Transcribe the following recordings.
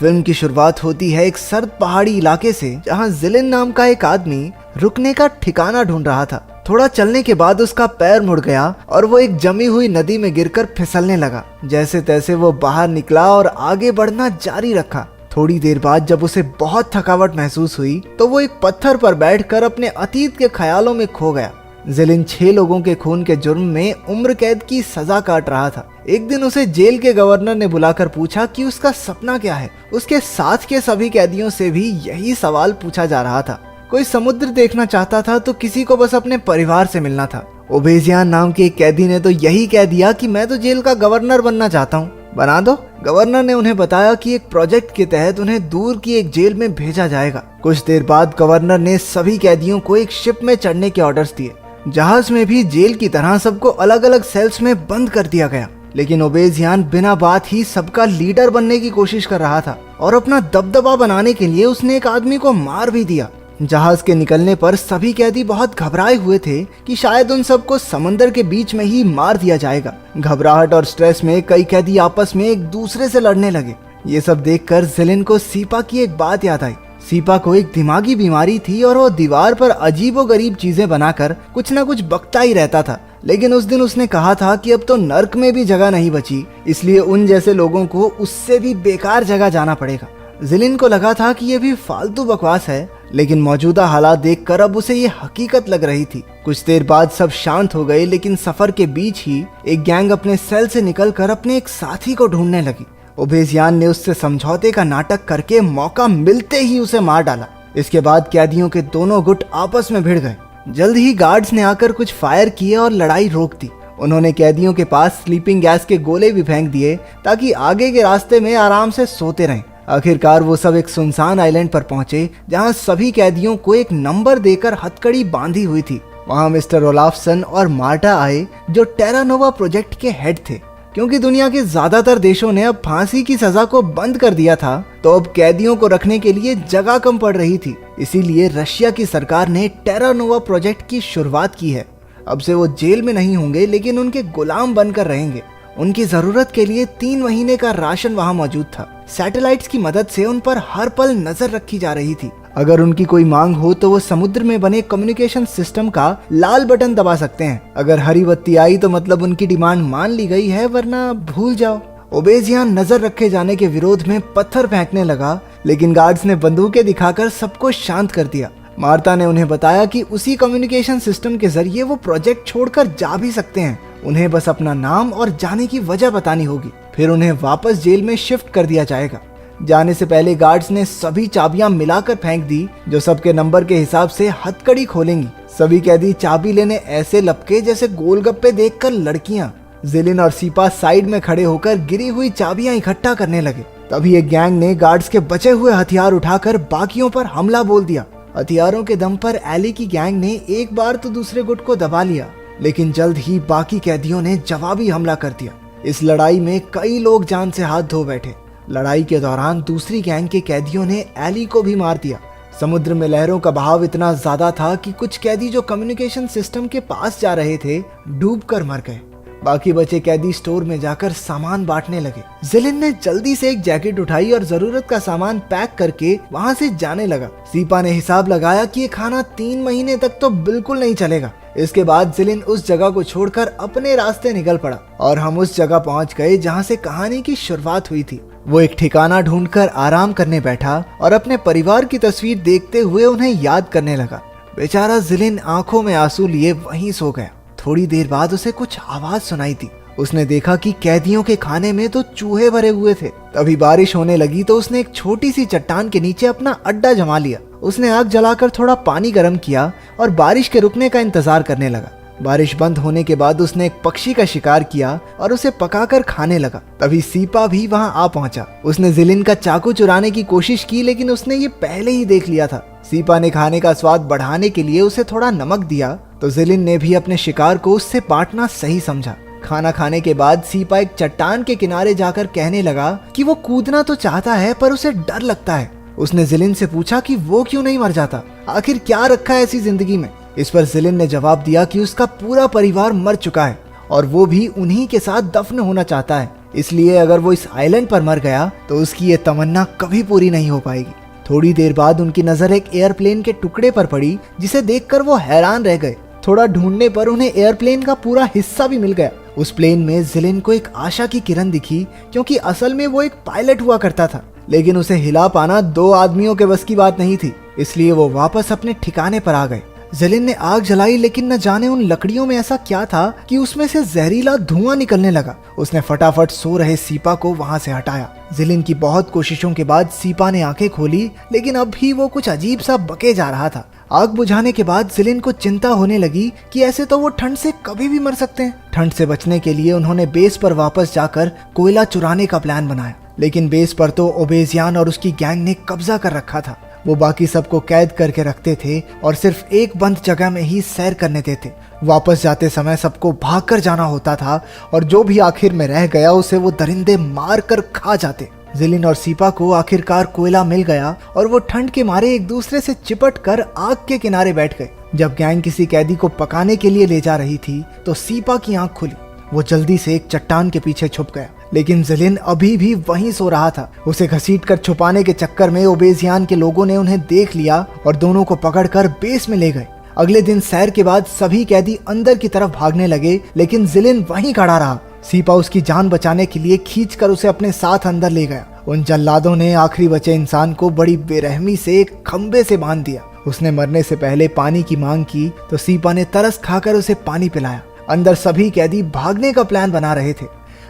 Film की शुरुआत होती है एक सर्द पहाड़ी इलाके से, जहां जिलिन नाम का एक आदमी रुकने का ठिकाना ढूंढ रहा था। थोड़ा चलने के बाद उसका पैर मुड़ गया और वो एक जमी हुई नदी में गिरकर फिसलने लगा। जैसे तैसे वो बाहर निकला और आगे बढ़ना जारी रखा। थोड़ी देर बाद जब उसे बहुत थकावट महसूस हुई तो वो एक पत्थर पर बैठकर अपने अतीत के ख्यालों में खो गया। जिलिन 6 लोगों के खून के जुर्म में उम्र कैद की सजा काट रहा था। एक दिन उसे जेल के गवर्नर ने बुलाकर पूछा कि उसका सपना क्या है। उसके साथ के सभी कैदियों से भी यही सवाल पूछा जा रहा था। कोई समुद्र देखना चाहता था तो किसी को बस अपने परिवार से मिलना था। ओबेजियान नाम के एक कैदी ने तो यही कह दिया कि मैं तो जेल का गवर्नर बनना चाहता हूँ, बना दो। गवर्नर ने उन्हें बताया कि एक प्रोजेक्ट के तहत उन्हें दूर की एक जेल में भेजा जाएगा। कुछ देर बाद गवर्नर ने सभी कैदियों को एक शिप में चढ़ने के ऑर्डर्स दिए। जहाज में भी जेल की तरह सबको अलग अलग सेल्स में बंद कर दिया गया। लेकिन ओबेजियान बिना बात ही सबका लीडर बनने की कोशिश कर रहा था और अपना दबदबा बनाने के लिए उसने एक आदमी को मार भी दिया। जहाज के निकलने पर सभी कैदी बहुत घबराए हुए थे कि शायद उन सबको समंदर के बीच में ही मार दिया जाएगा। घबराहट और स्ट्रेस में कई कैदी आपस में एक दूसरे से लड़ने लगे। ये सब देखकर जिलिन को सीपा की एक बात याद आई। सीपा को एक दिमागी बीमारी थी और वो दीवार पर अजीबोगरीब चीजें बनाकर कुछ न कुछ बकता ही रहता था। लेकिन उस दिन उसने कहा था कि अब तो नर्क में भी जगह नहीं बची, इसलिए उन जैसे लोगों को उससे भी बेकार जगह जाना पड़ेगा। जिलिन को लगा था कि ये भी फालतू बकवास है, लेकिन मौजूदा हालात देखकर अब उसे ये हकीकत लग रही थी। कुछ देर बाद सब शांत हो गए, लेकिन सफर के बीच ही एक गैंग अपने सेल से निकलकर अपने एक साथी को ढूंढने लगी। ओबेजियान ने उससे समझौते का नाटक करके मौका मिलते ही उसे मार डाला। इसके बाद कैदियों के दोनों गुट आपस में भिड़ गए। जल्द ही गार्ड्स ने आकर कुछ फायर किए और लड़ाई रोक दी। उन्होंने कैदियों के पास स्लीपिंग गैस के गोले भी फेंक दिए ताकि आगे के रास्ते में आराम से सोते रहें। आखिरकार वो सब एक सुनसान आइलैंड पर पहुंचे, जहां सभी कैदियों को एक नंबर देकर हथकड़ी बांधी हुई थी। वहां मिस्टर ओलाफसन और मार्टा आए, जो टेरानोवा प्रोजेक्ट के हेड थे। क्योंकि दुनिया के ज्यादातर देशों ने अब फांसी की सजा को बंद कर दिया था, तो अब कैदियों को रखने के लिए जगह कम पड़ रही थी। इसीलिए रशिया की सरकार ने टेरानोवा प्रोजेक्ट की शुरुआत की है। अब से वो जेल में नहीं होंगे, लेकिन उनके गुलाम बनकर रहेंगे। उनकी जरूरत के लिए 3 महीने का राशन वहां मौजूद था। सैटेलाइट्स की मदद से उन पर हर पल नजर रखी जा रही थी। अगर उनकी कोई मांग हो तो वो समुद्र में बने कम्युनिकेशन सिस्टम का लाल बटन दबा सकते हैं। अगर हरी बत्ती आई तो मतलब उनकी डिमांड मान ली गई है, वरना भूल जाओ। ओबेजियान नजर रखे जाने के विरोध में पत्थर फेंकने लगा, लेकिन गार्ड्स ने बंदूकें दिखाकर सबको शांत कर दिया। मार्ता ने उन्हें बताया कि उसी कम्युनिकेशन सिस्टम के जरिए वो प्रोजेक्ट छोड़कर जा भी सकते हैं। उन्हें बस अपना नाम और जाने की वजह बतानी होगी, फिर उन्हें वापस जेल में शिफ्ट कर दिया जाएगा। जाने से पहले गार्ड्स ने सभी चाबियां मिलाकर फेंक दी, जो सबके नंबर के हिसाब से हथकड़ी खोलेंगी। सभी कैदी चाबी लेने ऐसे लपके जैसे गोलगप्पे देखकर लड़कियां। जिलिन और सीपा साइड में खड़े होकर गिरी हुई चाबियां इकट्ठा करने लगे। तभी एक गैंग ने गार्ड्स के बचे हुए हथियार उठाकर बाकियों पर हमला बोल दिया। हथियारों के दम पर एली की गैंग ने एक बार तो दूसरे गुट को दबा लिया, लेकिन जल्द ही बाकी कैदियों ने जवाबी हमला कर दिया। इस लड़ाई में कई लोग जान से हाथ धो बैठे। लड़ाई के दौरान दूसरी गैंग के कैदियों ने एली को भी मार दिया। समुद्र में लहरों का बहाव इतना ज्यादा था कि कुछ कैदी जो कम्युनिकेशन सिस्टम के पास जा रहे थे, डूबकर मर गए। बाकी बचे कैदी स्टोर में जाकर सामान बांटने लगे। जिलिन ने जल्दी से एक जैकेट उठाई और जरूरत का सामान पैक करके वहां से जाने लगा। सीपा ने हिसाब लगाया कि ये खाना 3 महीने तक तो बिल्कुल नहीं चलेगा। इसके बाद जिलिन उस जगह को छोड़कर अपने रास्ते निकल पड़ा और हम उस जगह पहुंच गए जहां से कहानी की शुरुआत हुई थी। वो एक ठिकाना ढूंढकर आराम करने बैठा और अपने परिवार की तस्वीर देखते हुए उन्हें याद करने लगा। बेचारा जिलिन आंखों में आंसू लिए वहीं सो गया। थोड़ी देर बाद उसे कुछ आवाज सुनाई दी। उसने देखा कि कैदियों के खाने में तो चूहे भरे हुए थे। तभी बारिश होने लगी तो उसने एक छोटी सी चट्टान के नीचे अपना अड्डा जमा लिया। उसने आग जलाकर थोड़ा पानी गर्म किया और बारिश के रुकने का इंतजार करने लगा। बारिश बंद होने के बाद उसने एक पक्षी का शिकार किया और उसे पकाकर खाने लगा। तभी सीपा भी वहां आ पहुंचा। उसने जिलिन का चाकू चुराने की कोशिश की, लेकिन उसने ये पहले ही देख लिया था। सीपा ने खाने का स्वाद बढ़ाने के लिए उसे थोड़ा नमक दिया, तो जिलिन ने भी अपने शिकार को उससे बांटना सही समझा। खाना खाने के बाद सीपा एक चट्टान के किनारे जाकर कहने लगा कि वो कूदना तो चाहता है, पर उसे डर लगता है। उसने जिलिन से पूछा कि वो क्यों नहीं मर जाता, आखिर क्या रखा है ऐसी जिंदगी में। इस पर जिलिन ने जवाब दिया कि उसका पूरा परिवार मर चुका है और वो भी उन्हीं के साथ दफन होना चाहता है। इसलिए अगर वो इस आइलैंड पर मर गया तो उसकी ये तमन्ना कभी पूरी नहीं हो पाएगी। थोड़ी देर बाद उनकी नजर एक एयरप्लेन के टुकड़े पर पड़ी, जिसे देखकर वो हैरान रह गए। थोड़ा ढूंढने पर उन्हें एयरप्लेन का पूरा हिस्सा भी मिल गया। उस प्लेन में जिलिन को एक आशा की किरण दिखी, क्योंकि असल में वो एक पायलट हुआ करता था, लेकिन उसे हिला पाना 2 आदमियों के बस की बात नहीं थी। इसलिए वो वापस अपने ठिकाने पर आ गए। जिलिन ने आग जलाई, लेकिन न जाने उन लकड़ियों में ऐसा क्या था कि उसमें से जहरीला धुआं निकलने लगा। उसने फटाफट सो रहे सीपा को वहां से हटाया। जिलिन की बहुत कोशिशों के बाद सीपा ने आंखें खोली, लेकिन अब भी वो कुछ अजीब सा बके जा रहा था। आग बुझाने के बाद जिलिन को चिंता होने लगी कि ऐसे तो वो ठंड से कभी भी मर सकते हैं। ठंड से बचने के लिए उन्होंने बेस पर वापस जाकर कोयला चुराने का प्लान बनाया, लेकिन बेस पर तो ओबेजियान और उसकी गैंग ने कब्जा कर रखा था। वो बाकी सबको कैद करके रखते थे और सिर्फ एक बंद जगह में ही सैर करने देते। वापस जाते समय सबको भागकर जाना होता था, और जो भी आखिर में रह गया उसे वो दरिंदे मार कर खा जाते। जिलिन और सीपा को आखिरकार कोयला मिल गया और वो ठंड के मारे एक दूसरे से चिपट कर आग के किनारे बैठ गए। जब गैंग किसी कैदी को पकाने के लिए ले जा रही थी तो सीपा की आंख खुली। वो जल्दी से एक चट्टान के पीछे छुप गया, लेकिन जिलिन अभी भी वहीं सो रहा था। उसे घसीटकर छुपाने के चक्कर में ओबेजियान के लोगों ने उन्हें देख लिया और दोनों को पकड़कर बेस में ले गए। अगले दिन सैर के बाद सभी कैदी अंदर की तरफ भागने लगे, लेकिन जिलिन वहीं खड़ा रहा। सीपा उसकी जान बचाने के लिए खींचकर उसे अपने साथ अंदर ले गया। उन जल्लादों ने आखिरी बचे इंसान को बड़ी बेरहमी से एक खंबे से बांध दिया। उसने मरने से पहले पानी की मांग की तो सीपा ने तरस खाकर उसे पानी पिलाया। अंदर सभी कैदी भागने का प्लान बना रहे थे।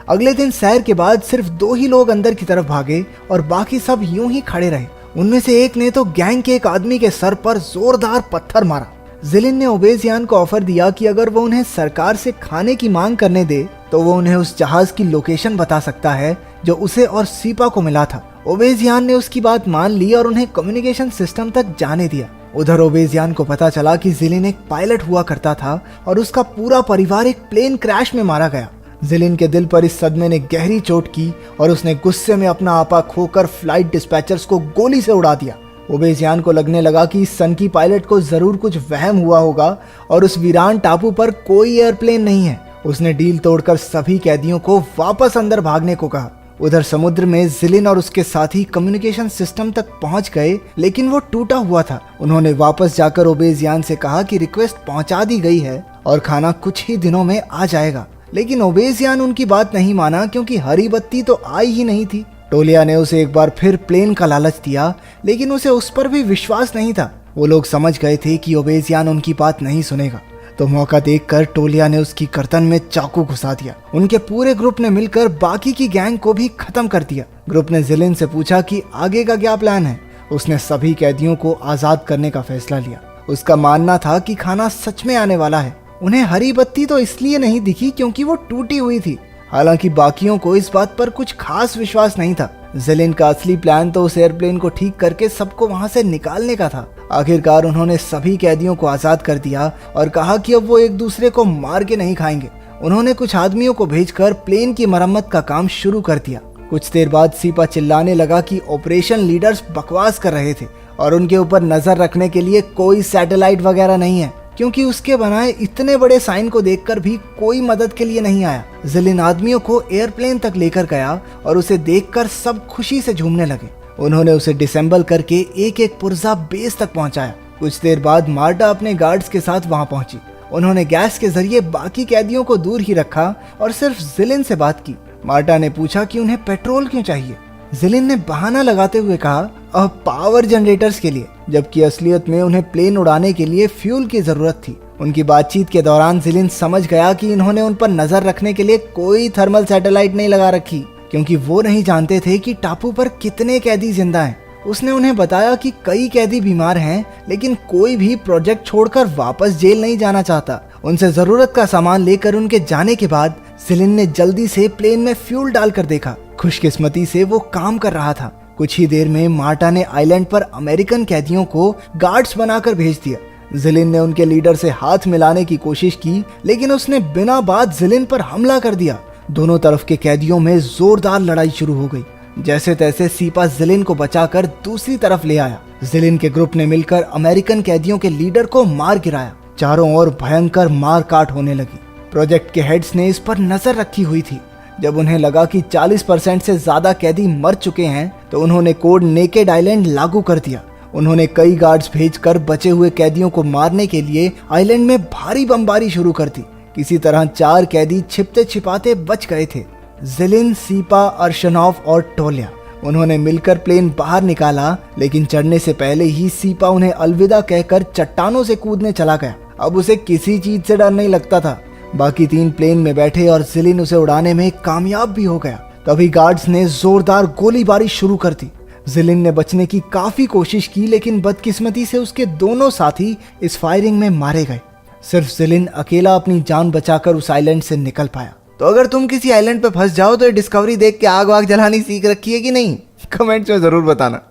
अगले दिन सैर के बाद सिर्फ 2 ही लोग अंदर की तरफ भागे और बाकी सब यूं ही खड़े रहे। उनमें से एक ने तो गैंग के एक आदमी के सर पर जोरदार पत्थर मारा। जिलिन ने ओबेजियान को ऑफर दिया कि अगर वो उन्हें सरकार से खाने की मांग करने दे तो वो उन्हें उस जहाज की लोकेशन बता सकता है जो उसे और सीपा को मिला था। ओबेजियान ने उसकी बात मान ली और उन्हें कम्युनिकेशन सिस्टम तक जाने दिया। उधर ओबेजियान को पता चला कि जिलिन एक पायलट हुआ करता था और उसका पूरा परिवार एक प्लेन क्रैश में मारा गया। जिलिन के दिल पर इस सदमे ने गहरी चोट की और उसने गुस्से में अपना आपा खोकर फ्लाइट डिस्पैचर्स को गोली से उड़ा दिया। ओबेजियान को लगने लगा कि इस सनकी पायलट को जरूर कुछ वहम हुआ होगा और उस वीरान टापू पर कोई एयरप्लेन नहीं है। उसने डील तोड़कर सभी कैदियों को वापस अंदर भागने को कहा। उधर समुद्र में जिलिन और उसके साथी कम्युनिकेशन सिस्टम तक पहुंच गए, लेकिन वो टूटा हुआ था। उन्होंने वापस जाकर ओबेजियान से कहा कि रिक्वेस्ट पहुंचा दी गई है और खाना कुछ ही दिनों में आ जाएगा, लेकिन ओबेजियान उनकी बात नहीं माना क्योंकि हरी बत्ती तो आई ही नहीं थी। टोलिया ने उसे एक बार फिर प्लेन का लालच दिया, लेकिन उसे उस पर भी विश्वास नहीं था। वो लोग समझ गए थे कि ओबेजियान उनकी बात नहीं सुनेगा, तो मौका देखकर टोलिया ने उसकी गर्दन में चाकू घुसा दिया। उनके पूरे ग्रुप ने मिलकर बाकी की गैंग को भी खत्म कर दिया। ग्रुप ने जिलिन से पूछा कि आगे का क्या प्लान है। उसने सभी कैदियों को आजाद करने का फैसला लिया। उसका मानना था कि खाना सच में आने वाला है। उन्हें हरी बत्ती तो इसलिए नहीं दिखी क्योंकि वो टूटी हुई थी। हालांकि बाकियों को इस बात पर कुछ खास विश्वास नहीं था। जिलिन का असली प्लान तो उस एयरप्लेन को ठीक करके सबको वहां से निकालने का था। आखिरकार उन्होंने सभी कैदियों को आजाद कर दिया और कहा कि अब वो एक दूसरे को मार के नहीं खाएंगे। उन्होंने कुछ आदमियों को भेजकर प्लेन की मरम्मत का काम शुरू कर दिया। कुछ देर बाद सीपा चिल्लाने लगा कि ऑपरेशन लीडर्स बकवास कर रहे थे और उनके ऊपर नजर रखने के लिए कोई सैटेलाइट वगैरह नहीं है, क्योंकि उसके बनाए इतने बड़े साइन को देखकर भी कोई मदद के लिए नहीं आया। जिलिन आदमियों को एयरप्लेन तक लेकर गया और उसे देखकर सब खुशी से झूमने लगे। उन्होंने उसे डिसेंबल करके एक एक पुर्जा बेस तक पहुंचाया। कुछ देर बाद मार्टा अपने गार्ड्स के साथ वहां पहुंची। उन्होंने गैस के जरिए बाकी कैदियों को दूर ही रखा और सिर्फ जिलिन से बात की। मार्टा ने पूछा कि उन्हें पेट्रोल क्यों चाहिए। जिलिन ने बहाना लगाते हुए कहा पावर जनरेटर्स के लिए, जबकि असलियत में उन्हें प्लेन उड़ाने के लिए फ्यूल की जरूरत थी। उनकी बातचीत के दौरान जिलिन समझ गया कि इन्होंने उन पर नजर रखने के लिए कोई थर्मल सैटेलाइट नहीं लगा रखी, क्योंकि वो नहीं जानते थे कि टापू पर कितने कैदी जिंदा हैं। उसने उन्हें बताया कि कई कैदी बीमार हैं, लेकिन कोई भी प्रोजेक्ट छोड़कर वापस जेल नहीं जाना चाहता। उनसे जरूरत का सामान लेकर उनके जाने के बाद जिलिन ने जल्दी से प्लेन में फ्यूल डालकर देखा। खुशकिस्मती से वो काम कर रहा था। कुछ ही देर में मार्टा ने आइलैंड पर अमेरिकन कैदियों को गार्ड्स बनाकर भेज दिया। जिलिन ने उनके लीडर से हाथ मिलाने की कोशिश की, लेकिन उसने बिना बात जिलिन पर हमला कर दिया। दोनों तरफ के कैदियों में जोरदार लड़ाई शुरू हो गई। जैसे तैसे सीपा जिलिन को बचाकर दूसरी तरफ ले आया। जिलिन के ग्रुप ने मिलकर अमेरिकन कैदियों के लीडर को मार गिराया। चारों ओर भयंकर मार काट होने लगी। प्रोजेक्ट के हेड्स ने इस पर नजर रखी हुई थी। जब उन्हें लगा कि 40% से ज्यादा कैदी मर चुके हैं तो उन्होंने कोड नेकेड आइलैंड लागू कर दिया। उन्होंने कई गार्ड्स भेजकर बचे हुए कैदियों को मारने के लिए आइलैंड में भारी बमबारी शुरू कर दी। किसी तरह 4 कैदी छिपते छिपाते बच गए थे, जिलिन, सीपा, अर्शनॉफ और टोल्या। उन्होंने मिलकर प्लेन बाहर निकाला, लेकिन चढ़ने से पहले ही सीपा उन्हें अलविदा कहकर चट्टानों से कूदने चला गया। अब उसे किसी चीज से डर नहीं लगता था। बाकी 3 प्लेन में बैठे और जिलिन उसे उड़ाने में कामयाब भी हो गया। तभी गार्ड्स ने जोरदार गोलीबारी शुरू कर दी। जिलिन ने बचने की काफी कोशिश की, लेकिन बदकिस्मती से उसके दोनों साथी इस फायरिंग में मारे गए। सिर्फ जिलिन अकेला अपनी जान बचाकर उस आइलैंड से निकल पाया। तो अगर तुम किसी आइलैंड पे फंस जाओ तो ये डिस्कवरी देख के आग वाग जलानी सीख रखी है कि नहीं, कमेंट्स में जरूर बताना।